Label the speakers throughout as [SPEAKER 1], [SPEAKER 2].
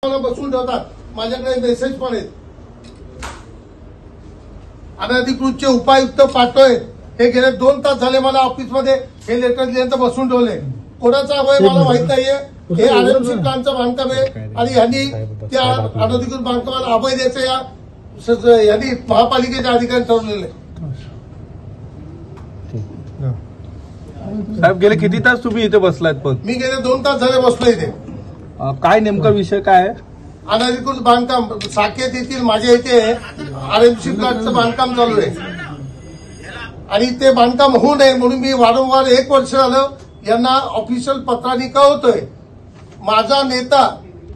[SPEAKER 1] मला बसून ठेवतात. माझ्याकडे मेसेज पण आहेत. अनधिकृतचे उपायुक्त पाठवतोय. हे गेले 2 तास झाले मला ऑफिसमध्ये हे लेटर दिल्यानंतर बसून ठेवले. कोणाचा अभय मला माहित नाहीये. हे आरएमसी प्लांटचं बांधकाम आहे आणि यांनी त्या अनधिकृत बांधकामाला अभय द्यायचं यांनी महापालिकेच्या अधिकारी ठरवलेलं आहे.
[SPEAKER 2] साहेब गेले किती तास तुम्ही इथे बसलात? पण
[SPEAKER 1] मी गेले 2 तास झाले बसलो इथे.
[SPEAKER 2] काय नेमका विषय काय आहे?
[SPEAKER 1] अनधिकृत बांधकाम साकेत येथील माझ्या इथे आरएमसी प्लांटचं बांधकाम चालू आहे आणि ते बांधकाम होऊ नये म्हणून मी वारंवार 1 वर्ष झालं यांना ऑफिशियल पत्रांनी कळवतोय. माझा नेता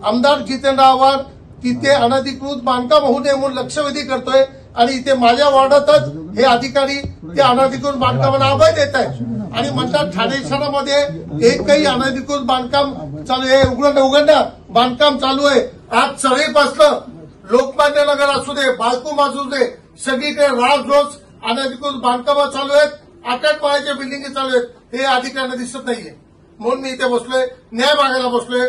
[SPEAKER 1] आमदार जितेंद्र आव्हाड तिथे अनधिकृत बांधकाम होऊ नये म्हणून लक्षवेधी करतोय आणि इथे माझ्या वॉर्डातच हे अधिकारी त्या अनधिकृत बांधकामाला अभय देत आहेत आणि म्हणतात ठाणे शहरामध्ये एकही अनधिकृत बांधकाम चालू आहे. उघडणं बांधकाम चालू आहे. आज चळईपासलं लोकमान्य नगर असू दे, बाळकूम असू दे, सगळीकडे राजरोज अनधिकृत बांधकाम चालू आहेत. 8-8 माळ्याच्या बिल्डिंग चालू आहेत. हे अधिकाऱ्यांना दिसत नाहीये म्हणून मी इथे बसलोय. न्याय मागायला बसलोय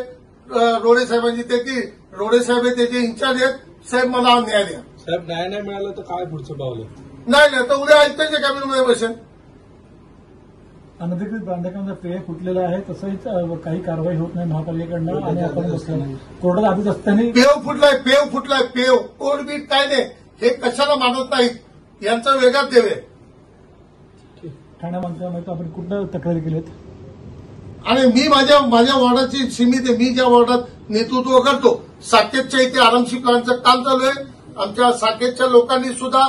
[SPEAKER 1] रोडे साहेबांची. ते की रोडे साहेब त्याचे इंचार्ज आहेत. साहेब मला न्याय द्या.
[SPEAKER 2] साहेब न्याय नाही मिळालं तर काय पुढचं पावलं?
[SPEAKER 1] नाही तर उद्या आयुक्तांच्या कॅबिनेटमध्ये बसेल.
[SPEAKER 3] अनधिकृत बांधकामाचा पेय फुटलेला आहे तसंही काही कारवाई होत नाही महापालिकेकडनं आणि आपण बसलं कोर्टात आधीच असताना
[SPEAKER 1] पेव फुटलाय कोर्टबीट काय नाही. हे कशाला मानत नाहीत यांचा वेगळाच देव आहे.
[SPEAKER 3] ठाणे बांधकामात आपण कुठं तक्रारी केलीत
[SPEAKER 1] आणि मी माझ्या वॉर्डाची सीमित आहे. मी ज्या वॉर्डात नेतृत्व करतो साकेतच्या इथे आरएमसी प्लांटचं काम चालू आहे. आमच्या साकेतच्या लोकांनी सुद्धा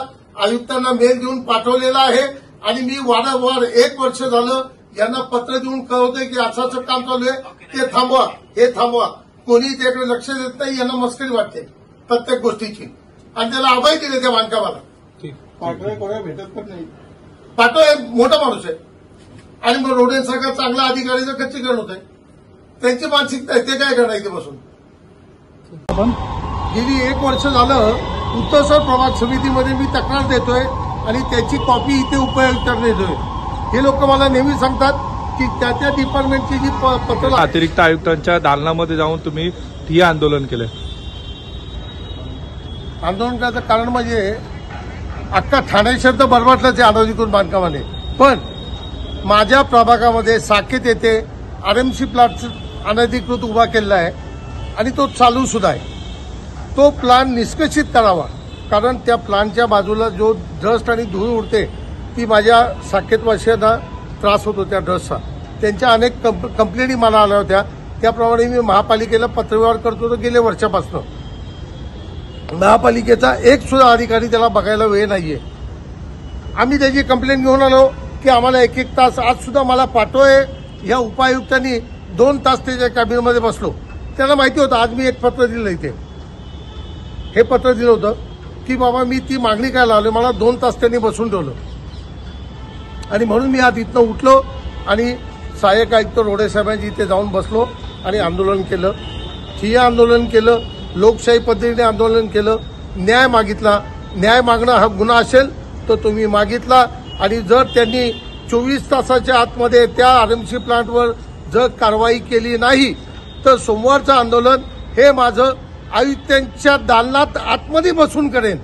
[SPEAKER 1] आयुक्तांना मेल देऊन पाठवलेला आहे आणि मी वारंवार 1 वर्ष झालं यांना पत्र देऊन कळवतोय की असं काम चालू आहे. ते थांबवा, हे थांबवा. कोणी त्याकडे लक्ष देत नाही. यांना मस्करी वाटते प्रत्येक गोष्टीची आणि त्याला अभय दिले त्या बांधकामाला.
[SPEAKER 2] पाठवाय कोणा भेटत पण नाही.
[SPEAKER 1] पाठवाय मोठा माणूस आहे आणि मग रोडेसारखा चांगला अधिकारीचं खच्चीकरण होत आहे. त्यांची मानसिकता आहे. ते काय करणार इथे बसून. गेली 1 वर्ष झालं उत्तरसर प्रभाग समितीमध्ये मी तक्रार देतोय आणि त्याची कॉपी इथे उपायुक्तांकडे देतोय. हे लोक मला नेहमी सांगतात की त्या डिपार्टमेंटची जी पत्र
[SPEAKER 2] अतिरिक्त आयुक्तांच्या दालनामध्ये जाऊन तुम्ही ठिय्या आंदोलन केलं.
[SPEAKER 1] आंदोलन करायचं कारण म्हणजे अख्खा ठाणे शहर तर बरबाटलंच आहे अनधिकृत बांधकामाने. पण माझ्या प्रभागामध्ये साकेत येथे आरएमसी प्लांट अनधिकृत उभा केलेला आहे आणि तो चालू सुद्धा आहे. तो प्लांट निष्कासित करावा कारण त्या प्लांटच्या बाजूला जो डस्ट आणि धूळ उडते ती माझ्या साकेतवासियांना त्रास होतो. त्या डस्टचा त्यांच्या अनेक कंप्लेंटी मला आल्या होत्या. त्याप्रमाणे मी महापालिकेला पत्रव्यवहार करतो तर गेल्या वर्षापासून महापालिकेचा एक सुद्धा अधिकारी त्याला बघायला वेळ नाहीये. आम्ही त्याची कंप्लेंट घेऊन आलो की आम्हाला 1-1 तास आज सुद्धा मला पाठवोय. या उपायुक्तांनी 2 तास त्याच्या कॅबिनेटमध्ये बसलो. त्यांना माहिती होतं आज मी एक पत्र दिलं इथे. हे पत्र दिलं होतं की बाबा मी ती मागणी काय लावली. मला 2 तास त्यांनी बसून ठेवलं आणि म्हणून मी आज इथनं उठलो आणि सहाय्यक आयुक्त रोडे साहेबांची इथे जाऊन बसलो आणि आंदोलन केलं. ठिय्या आंदोलन केलं. लोकशाही पद्धतीने आंदोलन केलं. न्याय मागितला. न्याय मागणं हा गुन्हा असेल तर तुम्ही मागितला आणि जर त्यांनी 24 तासाच्या आतमध्ये त्या आरएमसी प्लांटवर जर कारवाई केली नाही तर सोमवारचं आंदोलन हे माझं आयुक्तांच्या दालनात आतमध्ये बसून करेन.